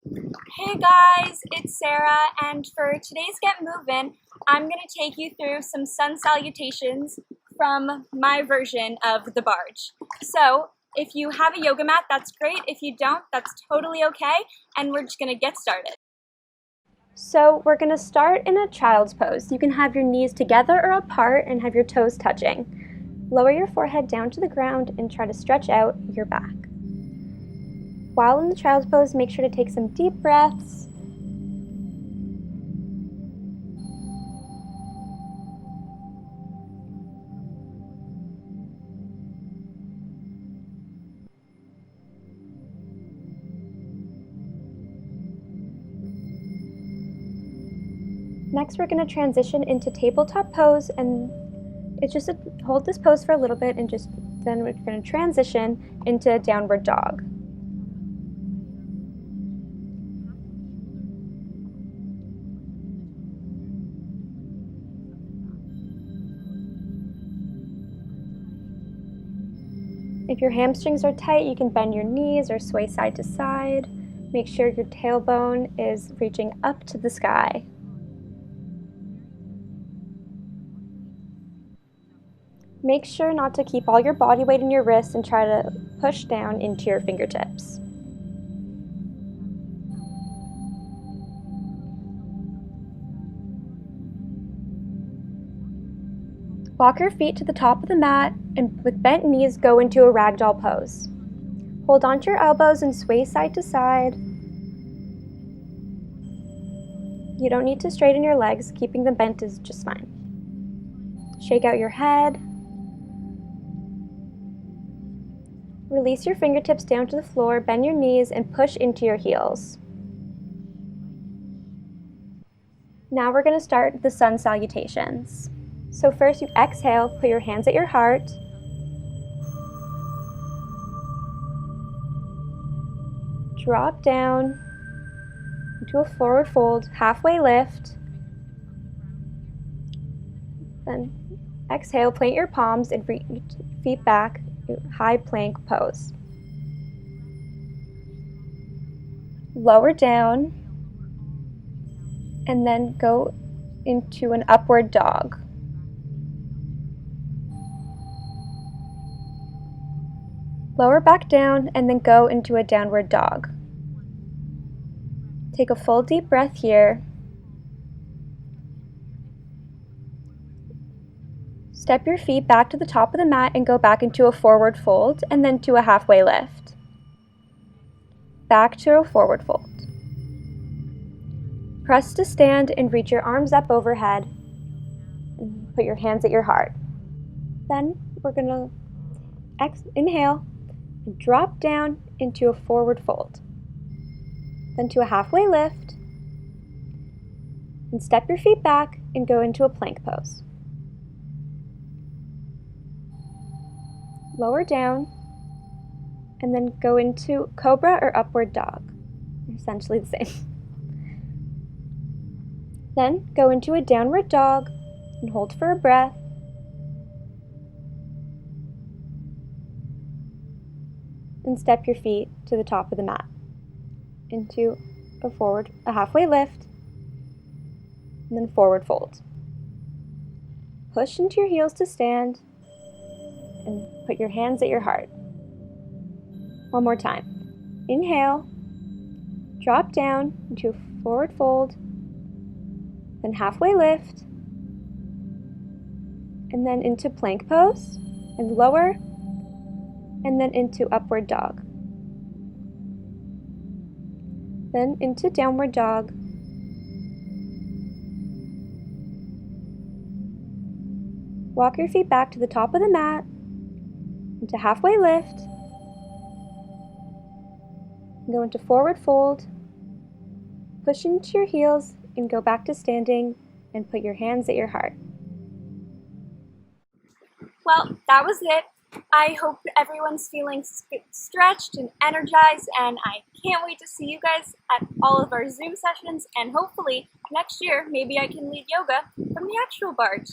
Hey guys, it's Sara, and for today's Get Movin', I'm going to take you through some sun salutations from my version of the barge. So, if you have a yoga mat, that's great. If you don't, that's totally okay, and we're just going to get started. So, we're going to start in a child's pose. You can have your knees together or apart and have your toes touching. Lower your forehead down to the ground and try to stretch out your back. While in the child's pose, make sure to take some deep breaths. Next, we're going to transition into tabletop pose, and it's just hold this pose for a little bit, and then we're going to transition into downward dog. If your hamstrings are tight, you can bend your knees or sway side to side. Make sure your tailbone is reaching up to the sky. Make sure not to keep all your body weight in your wrists and try to push down into your fingertips. Walk your feet to the top of the mat and with bent knees go into a ragdoll pose. Hold onto your elbows and sway side to side. You don't need to straighten your legs, keeping them bent is just fine. Shake out your head. Release your fingertips down to the floor, bend your knees, and push into your heels. Now we're going to start the sun salutations. So first you exhale, put your hands at your heart. Drop down into a forward fold, halfway lift. Then exhale, plant your palms and reach feet back, high plank pose. Lower down and then go into an upward dog. Lower back down and then go into a downward dog. Take a full deep breath here. Step your feet back to the top of the mat and go back into a forward fold and then to a halfway lift. Back to a forward fold. Press to stand and reach your arms up overhead. And put your hands at your heart. Then we're going to inhale. Drop down into a forward fold, then to a halfway lift, and step your feet back and go into a plank pose. Lower down, and then go into cobra or upward dog. They're essentially the same. Then go into a downward dog and hold for a breath. And step your feet to the top of the mat into a halfway lift, and then forward fold. Push into your heels to stand and put your hands at your heart. One more time. Inhale, drop down into a forward fold, then halfway lift, and then into plank pose, and lower, and then into upward dog. Then into downward dog. Walk your feet back to the top of the mat, into halfway lift. Go into forward fold. Push into your heels and go back to standing and put your hands at your heart. Well, that was it. I hope everyone's feeling stretched and energized, and I can't wait to see you guys at all of our Zoom sessions, and hopefully next year maybe I can lead yoga from the actual barge.